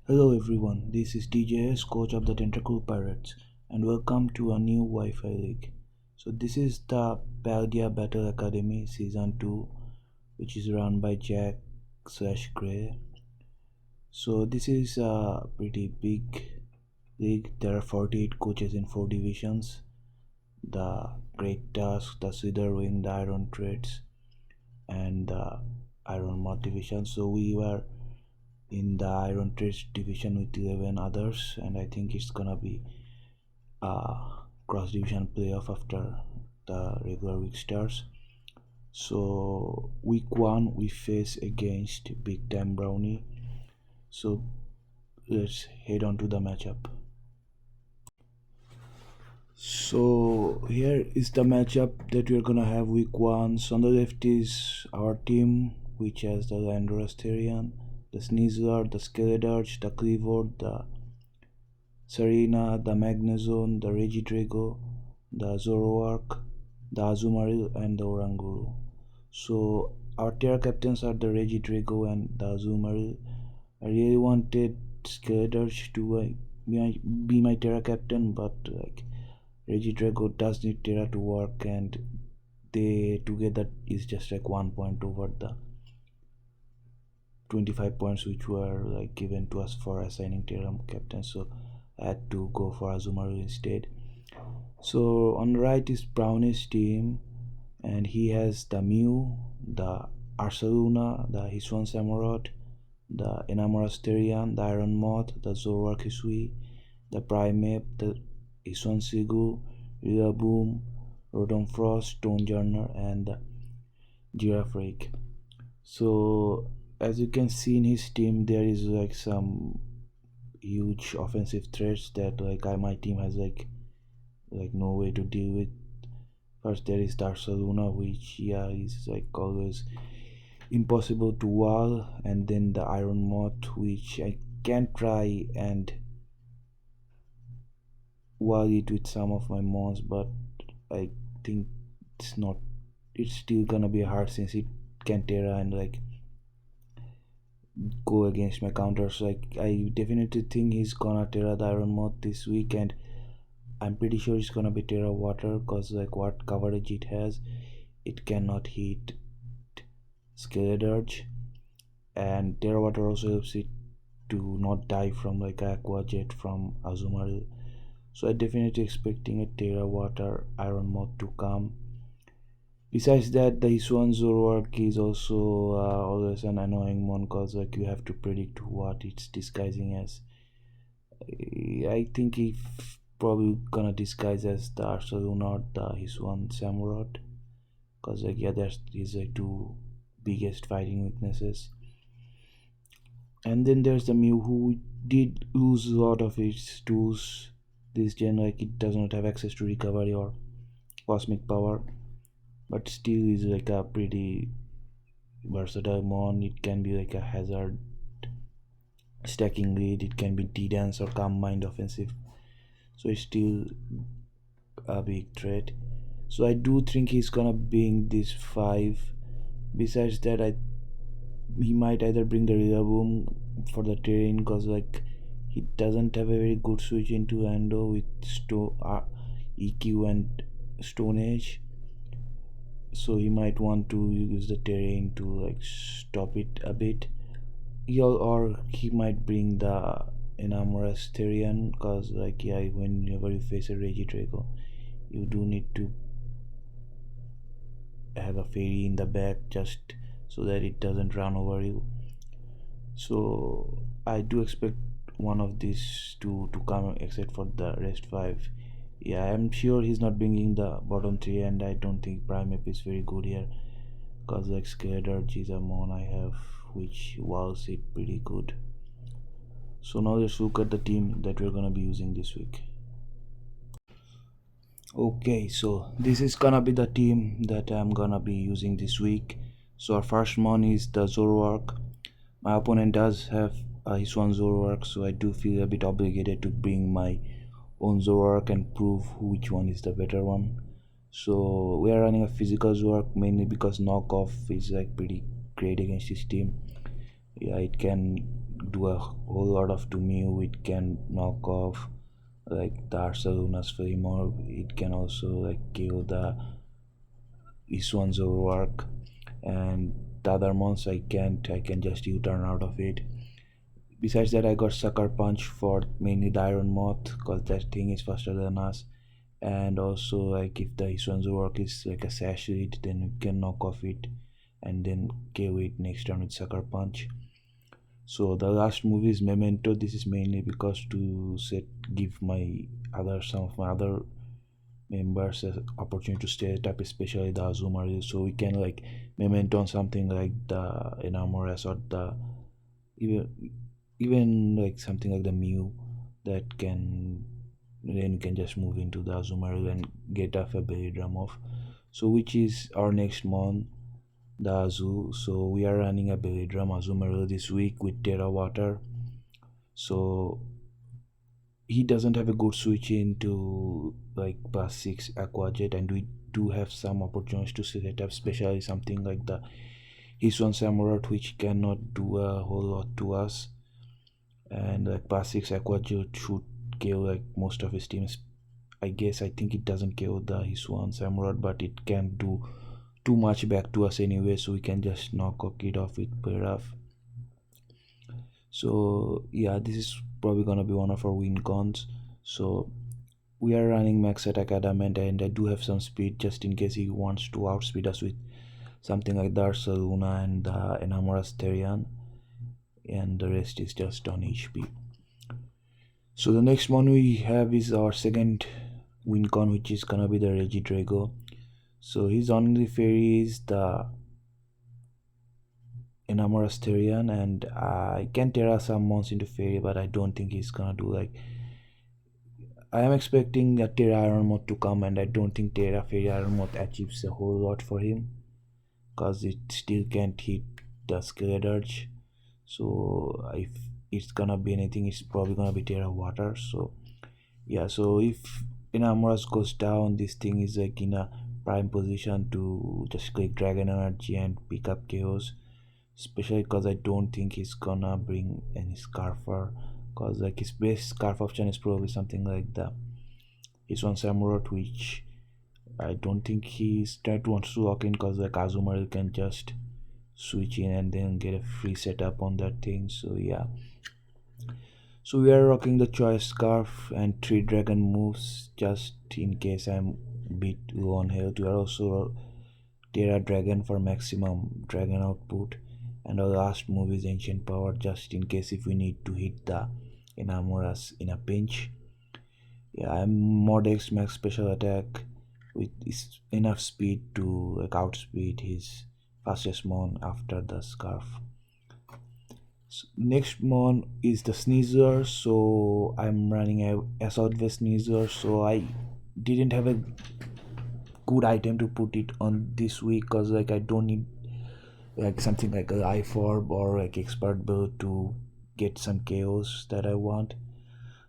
Hello everyone, this is DJS, coach of the Tentacle Pirates, and welcome to a new Wi-Fi league. So this is the Paldea Battle Academy Season 2, which is run by Jack/Gray. So this is a pretty big league. There are 48 coaches in 4 divisions. The Great Tusk, the Cedar Wing, the Iron Trades, and the Iron Moth division. So we were in the Iron Trades division with 11 others, and I think it's gonna be a cross division playoff after the regular week starts. So week 1 we face against BigTimeBrownie. So let's head on to the matchup. So here is the matchup that we're gonna have week 1. So on the left is our team, which has the Landorasterian, the Sneasler, the Skeletorch, the Clifford, the Serena, the Magnezone, the Regidrago, the Zoroark, the Azumarill, and the Oranguru. So our Terra captains are the Regidrago and the Azumarill. I really wanted Skeletorch to be my Terra captain, but Regidrago does need Terra to work, and they together is just 1 point over the 25 points which were given to us for assigning Terra captain. So I had to go for Azumarill instead. So on the right is Brownie's team, and he has the Mew, the Arsaluna, the Hisuan Samurott, the Enamorasterian, the Iron Moth, the Zoroark Hisui, the Primeape, the Hisuan Sigu, Rillaboom, Rotom Frost, Stonejourner, and the Girafarig. So as you can see in his team, there is some huge offensive threats that my team has no way to deal with. First there is Darsaluna, which is always impossible to wall, and then the Iron Moth, which I can try and wall it with some of my mons, but I think it's still gonna be hard since it can Terra and go against my counters. I definitely think he's gonna Terra the Iron Moth this week, and I'm pretty sure it's gonna be Terra Water, because what coverage it has, it cannot hit Skeletorch, and Terra Water also helps it to not die from Aqua Jet from Azumarill. So I definitely expecting a Terra Water Iron Moth to come. Besides that, the Hisuan Zoroark is also always an annoying one, because you have to predict what it's disguising as. I think if probably gonna disguise as the Arsaluna or the Hisuan Samurott, because that's his two biggest fighting weaknesses. And then there's the Mew, who did lose a lot of its tools this gen. It does not have access to recovery or cosmic power, but still is a pretty versatile mon. It can be a hazard stacking lead, it can be D-Dance or Calm Mind offensive, so it's still a big threat. So I do think he's gonna bring this 5. Besides that, he might either bring the Rillaboom for the terrain, because he doesn't have a very good switch into Ando with EQ and Stone Age, so he might want to use the terrain to stop it a bit. Or he might bring the Enamorasterian, because whenever you face a Regidrago, you do need to have a fairy in the back just so that it doesn't run over you. So I do expect one of these two to come, except for the rest 5. I'm sure he's not bringing the bottom 3, and I don't think Primeape is very good here, because Skeletorch is a mon I have which walls it pretty good. So now let's look at the team that we're gonna be using this week. Okay, so this is gonna be the team that I'm gonna be using this week. So our first mon is the Zoroark. My opponent does have his one Zoroark, so I do feel a bit obligated to bring my own Zoroark and prove which one is the better one. So we are running a physical Zoroark, mainly because knockoff is pretty great against this team. It can do a whole lot of to Mew. It can knock off like the Arceluna's Flamor. It can also like kill the Iswan Zoroark, and the other mons I can't. I can just U-turn out of it. Besides that, I got Sucker Punch for mainly the Iron Moth, because that thing is faster than us. And also, like, if the Iswan's work is like a sash read, then you can knock off it and then KO it next round with Sucker Punch. So the last move is Memento. This is mainly because to give some of my other members an opportunity to set up, especially the Azumarill, so we can like Memento on something like the Enamoras or the even like something like the Mew, that can then you can just move into the Azumarill and get off a belly drum off. So which is our next mon, the Azu. So we are running a belly drum Azumarill this week with Terra Water. So he doesn't have a good switch into like pass 6 Aqua Jet, and we do have some opportunities to set up, especially something like the Hiswan Samurai, which cannot do a whole lot to us, and like pass 6 Aqua Jet should kill like most of his teams. I think it doesn't kill the Hiswan Samurai, but it can do too much back to us anyway, so we can just knock it off with Peraf. So yeah, this is probably gonna be one of our win cons. So we are running max attack adamant, and I do have some speed just in case he wants to outspeed us with something like the Arceluna and the Enamora's Therian, and the rest is just on HP. So the next one we have is our second win con, which is gonna be the Regidrago. So his only fairy is the Enamora's Therian, and I can Terra some mons into fairy, but I don't think he's gonna do like. I am expecting a Terra Iron Moth to come, and I don't think Terra Fairy Iron Moth achieves a whole lot for him, because it still can't hit the Skeletorch. So if it's gonna be anything, it's probably gonna be Terra Water. So yeah, so if Enamora's goes down, this thing is like in a prime position to just click Dragon Energy and pick up Chaos, especially because I don't think he's gonna bring any Scarfer, because like his best Scarf option is probably something like the Hiswan Samurai, which I don't think he's trying to wants to lock in, because like Azumarill can just switch in and then get a free setup on that thing. So yeah, so we are rocking the Choice Scarf and 3 Dragon moves just in case I'm a bit low on health. We are also Terra Dragon for maximum dragon output, and our last move is Ancient Power, just in case if we need to hit the Enamoras in a pinch. Yeah, I'm Modex max special attack with enough speed to like outspeed his fastest mon after the Scarf. So next mon is the Sneezer. So I'm running a Assault Vest Sneezer, so I didn't have a good item to put it on this week, because like I don't need like something like a Life Orb or like Expert Build to get some chaos that I want.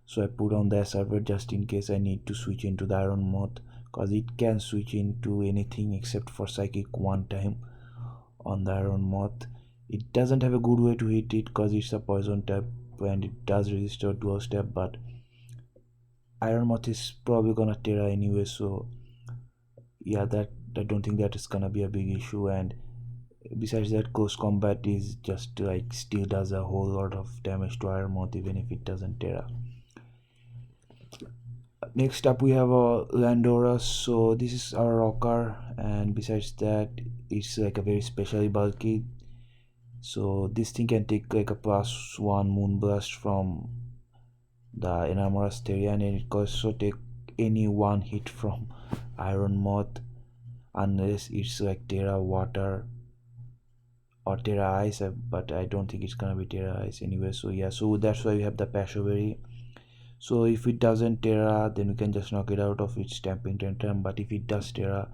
So I put on the server just in case I need to switch into the Iron Moth, because it can switch into anything except for Psychic one time on the Iron Moth. It doesn't have a good way to hit it because it's a poison type and it does register dual step, but Iron Moth is probably gonna Terra anyway, so yeah, that I don't think that is gonna be a big issue. And besides that, close combat is just like still does a whole lot of damage to Iron Moth even if it doesn't Terra. Next up we have a Landorus. So this is our rocker, and besides that it's like a very specially bulky. So this thing can take like a +1 Moonblast from the Enamora's Therian, and it can also take any one hit from Iron Moth, unless it's like Terra Water or Terra Ice, but I don't think it's gonna be Terra Ice anyway. So yeah, so that's why we have the Pashoberry. So if it doesn't Terra, then we can just knock it out of its Stamping Tantrum, but if it does Terra,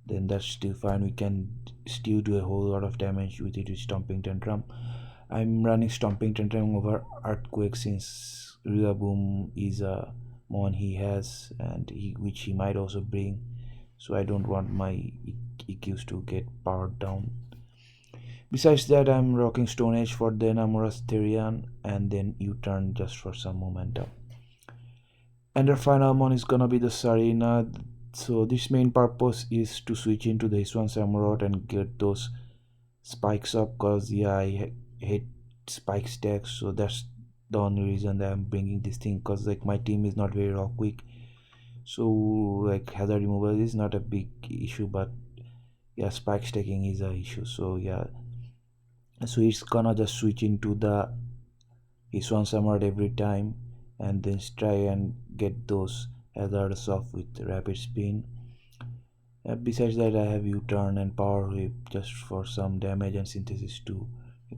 then that's still fine. We can still do a whole lot of damage with it with Stomping Tantrum. I'm running Stomping Tantrum over Earthquake since Rillaboom is a mon he has, and which he might also bring, so I don't want my EQs to get powered down. Besides that, I'm rocking Stone Age for the Enamora's Therian and then U-turn just for some momentum. And our final mon is gonna be the Sarina. So this main purpose is to switch into the Hiswan Samurott and get those spikes up, cause yeah, I hate spike stacks, so that's the only reason that I'm bringing this thing, cause like my team is not very rock quick, so like hazard removal is not a big issue, but yeah, spike stacking is a issue. So yeah, so it's gonna just switch into the Hiswan Samurott every time and then try and get those hazards off with rapid spin. Besides that, I have U-turn and power whip just for some damage and synthesis to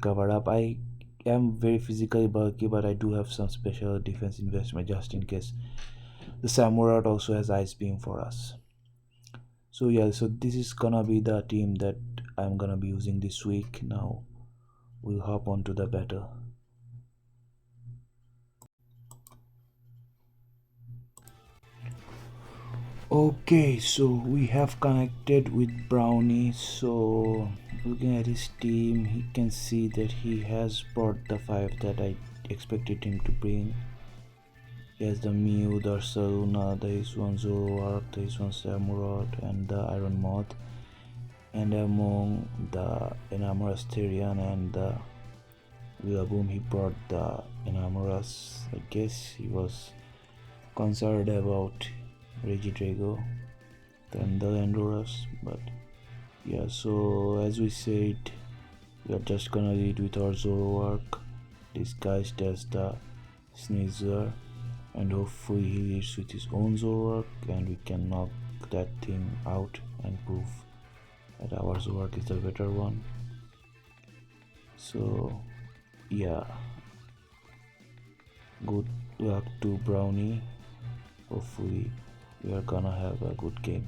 cover up. I am very physically bulky, but I do have some special defense investment just in case the Samurott also has ice beam for us. So yeah, so this is gonna be the team that I'm gonna be using this week. Now we'll hop on to the battle. Okay, so we have connected with Brownie. So looking at his team, he can see that he has brought the 5 that I expected him to bring. He has the Mew, the Saluna, the Hiswan Zoroark, the Hiswan Samurott, and the Iron Moth. And among the Enamora's Therian and the Rillaboom, he brought the Enamora's. I guess he was concerned about Regidrago than the Landorus, but yeah, so as we said, we are just gonna lead with our Zoroark disguised as the Sneasler, and hopefully he leads with his own Zoroark and we can knock that thing out and prove that our Zoroark is the better one. So yeah, good luck to Brownie. Hopefully we are gonna have a good game.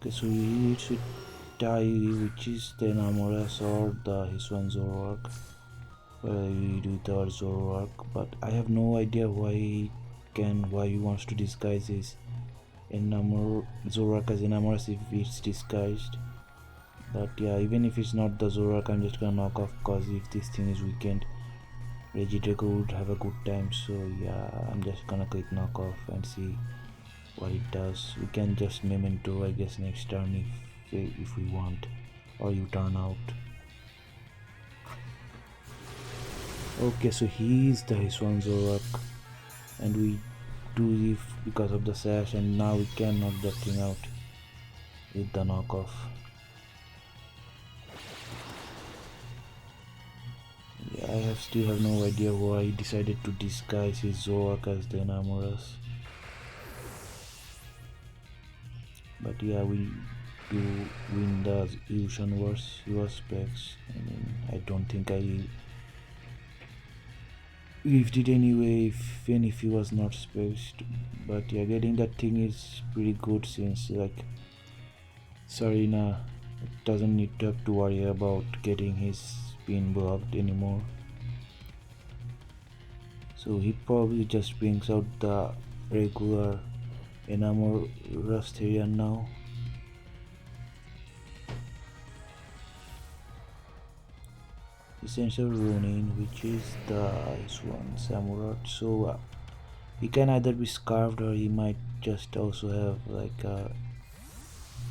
Okay, so we should tie, which is the Enamora's or the Hiswan Zoroark. Well, we do with our Zoroark, but I have no idea why he wants to disguise his Zoroark as Enamora's if it's disguised. But yeah, even if it's not the Zoroark, I'm just gonna knock off, cause if this thing is weakened, Regidrago would have a good time. So yeah, I'm just gonna click knock off and see what it does. We can just memento, I guess, next turn if we want, or you turn out. Okay, so he is the Hiswan Zoroark and we do leave because of the sash, and now we can knock that thing out with the knockoff. Yeah, I still have no idea why he decided to disguise his Zoroark as the Enamora's. But yeah, we do win the illusion wars. He was specs. I mean, I don't think I lived it anyway, even if he was not spaced. But yeah, getting that thing is pretty good, since like Sarina doesn't need to have to worry about getting his spin blocked anymore. So he probably just brings out the regular Enamora's Therian now. Essential Ronin, which is the Hiswan Samurott. So he can either be scarfed or he might just also have like a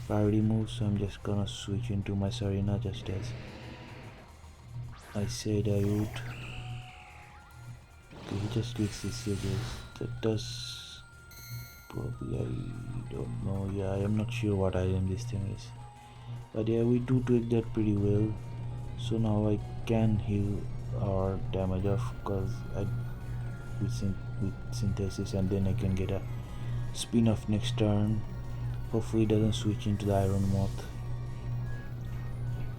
priority move. So I'm just gonna switch into my Sarina just as I said I would. Okay, he just clicks his CJs. That does probably, I don't know. Yeah, I am not sure what item this thing is, but yeah, we do tweak that pretty well. So now I can heal our damage off, because with synthesis, and then I can get a spin off next turn. Hopefully it doesn't switch into the Iron Moth.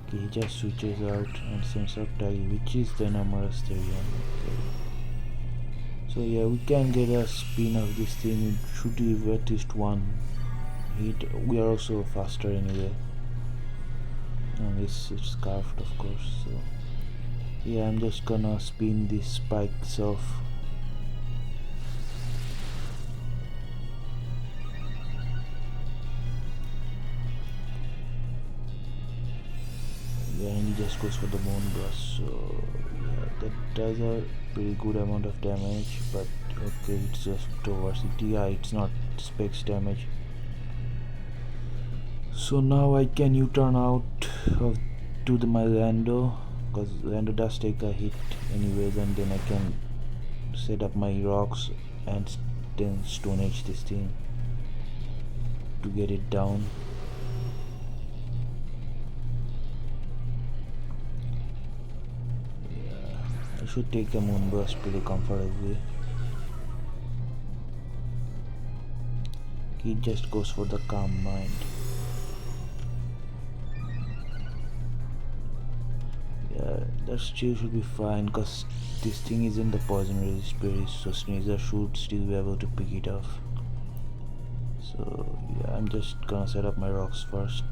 Okay, he just switches out and sends out Taggy, which is the numerous Therian. Okay. So yeah, we can get a spin of this thing. It should give at least one hit. We are also faster anyway. And it's scarfed, of course. So yeah, I'm just gonna spin these spikes off. Yeah, and he just goes for the bone brush. So yeah, that does a pretty good amount of damage, but okay, it's just towards it. Yeah, it's not specs damage. So now I can U-turn out to my Lando, because Lando does take a hit anyways, and then I can set up my rocks and then Stone Edge this thing to get it down. Yeah, I should take a Moonburst pretty comfortably. He just goes for the Calm Mind. Yeah, that still should be fine, because this thing is in the poison resist berries, so Sneasel should still be able to pick it off. So yeah, I'm just gonna set up my rocks first,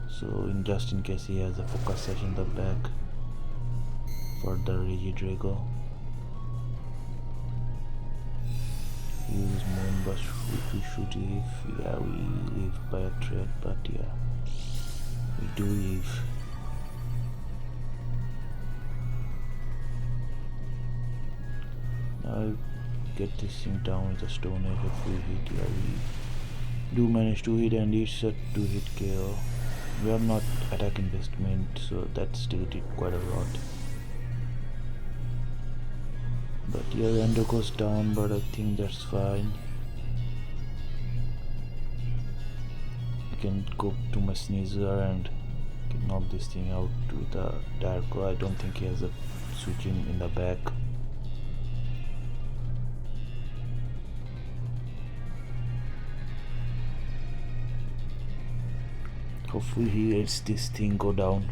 so just in case he has a focus sash in the back for the Regidrago. Use Moonburst if we should leave. Yeah, we leave by a thread, but yeah, we do leave. I'll get this thing down with a Stone Edge if we hit. Yeah, we do manage to hit, and it's a 2-hit KO. We are not attack investment, so that still did quite a lot. But yeah, Lando goes down, but I think that's fine. I can go to my Sneasel and can knock this thing out with a Darko. I don't think he has a switching in the back. Hopefully he lets this thing go down.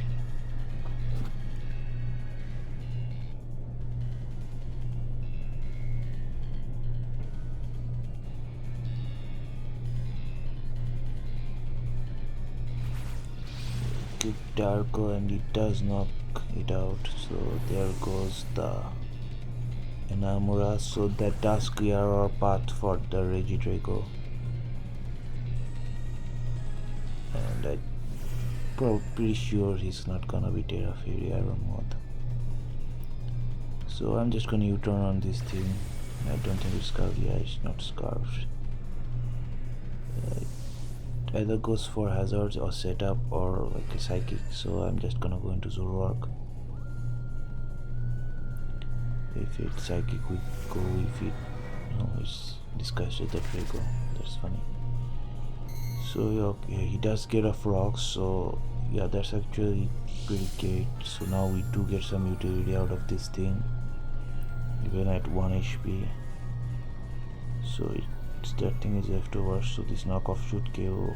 Good Darko, and it does knock it out. So there goes the Enamura. So that does clear our path for the Regidrago. And I'm pretty sure he's not gonna be Terra Fury Iron Moth. So I'm just gonna U-turn on this thing. I don't think it's scarfed. Yeah, it's not scarfed. It either goes for hazards or setup or like a psychic. So I'm just gonna go into Zoroark. If it's psychic, we go. If it no, it's disguised the Drago. That's funny. So okay, he does get a frog, so yeah, that's actually pretty great. So now we do get some utility out of this thing, even at 1 HP. So that thing is leftover, so this knockoff should KO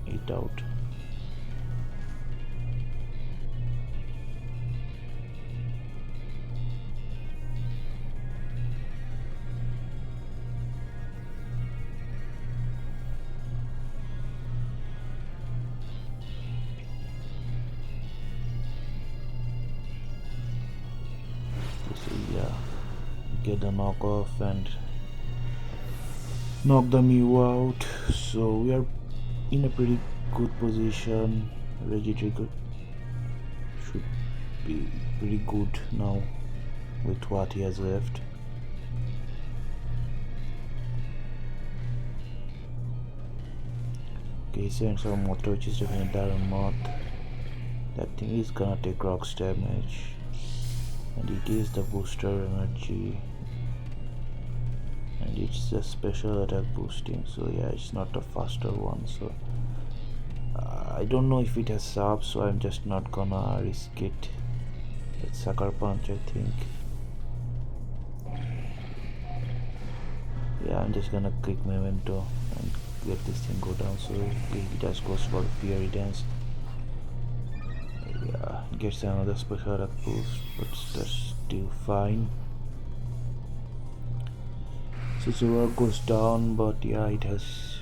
it out. Yeah, get the knockoff and knock the Mew out. So we are in a pretty good position. Regidrago should be pretty good now with what he has left. Okay, he sends our Moth, which is definitely Iron Moth. That thing is gonna take rocks damage. And it is the booster energy, and it's a special attack boosting, so yeah, it's not a faster one. So I don't know if it has sub, so I'm just not gonna risk it. It's Sucker Punch, I think. Yeah, I'm just gonna click Memento and let this thing go down. So he just goes for Fury Dance. gets another special attack boost, but that's still fine. So Zoroark goes down, but yeah, it has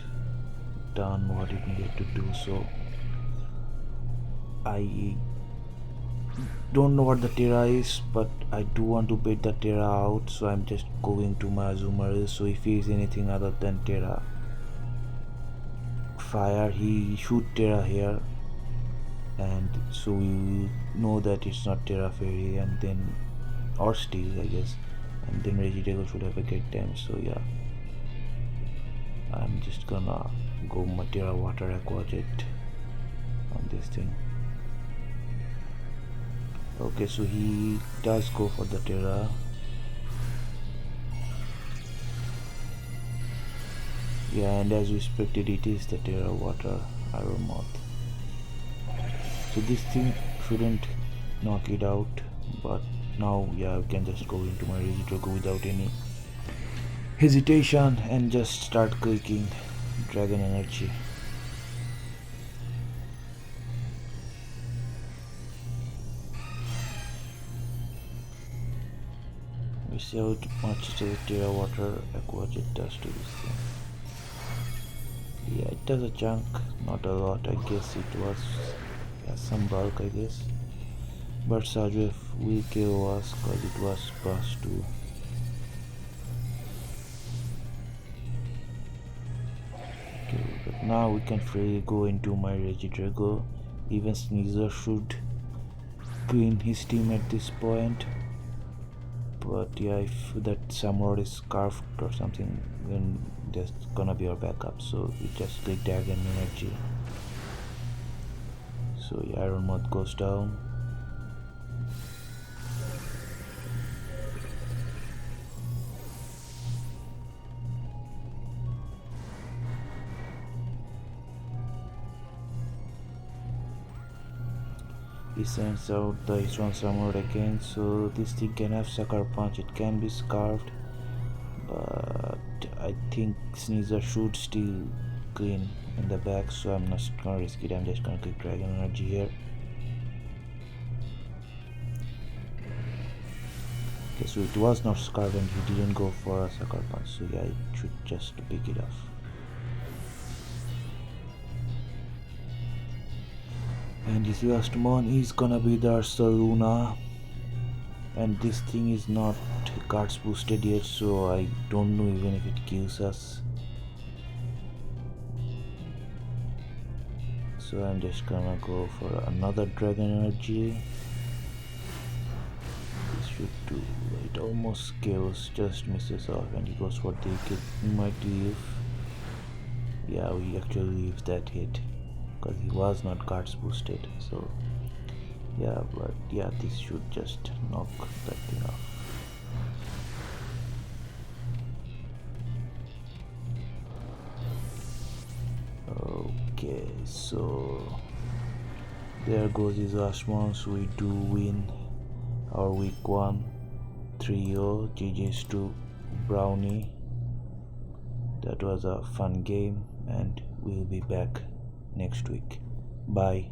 done what it needed to do. So I don't know what the Terra is, but I do want to bait the Terra out, so I'm just going to my Azumarill. So if he is anything other than Terra Fire, he shoot Terra here, and so we know that it's not Terra Fairy, and then or Steel, I guess, and then Regidrago should have a great time. So yeah, I'm just gonna go my Terra Water Aqua Jet on this thing. Okay, so he does go for the Terra. Yeah, and as we expected, it is the Terra Water Iron Moth. So this thing shouldn't knock it out, but now yeah, I can just go into my Regidrago without any hesitation and just start clicking Dragon Energy. We see how much the Terra Water Aqua Jet does to this thing. Yeah, it does a chunk, not a lot. I guess it was some bulk, I guess. But Sajwef will kill us because it was plus 2. Okay, but now we can freely go into my Regidrago. Even Sneasel should clean his team at this point. But yeah, if that Samurott is scarfed or something, then that's gonna be our backup. So we just click Dragon Energy. So yeah, Iron Moth goes down. He sends out the H1 Samurott again, so this thing can have Sucker Punch. It can be scarfed, but I think Sneasel should still clean in the back, so I'm not gonna risk it. I'm just gonna click Dragon Energy here. Okay, so it was not scarfed and he didn't go for a Sucker Punch, so yeah, it should just pick it off. And this last one is gonna be the Luna, and this thing is not cards boosted yet, so I don't know even if it kills us. So I'm just gonna go for another Dragon Energy. This should do. It almost kills, just misses off, and he goes for the hit. He might leave. Yeah, we actually leave that hit because he was not cards boosted. So yeah, but yeah, this should just knock that thing off. Okay, so there goes his last one. So we do win our week 1 3-0. GG's to Brownie. That was a fun game, and we'll be back next week. Bye.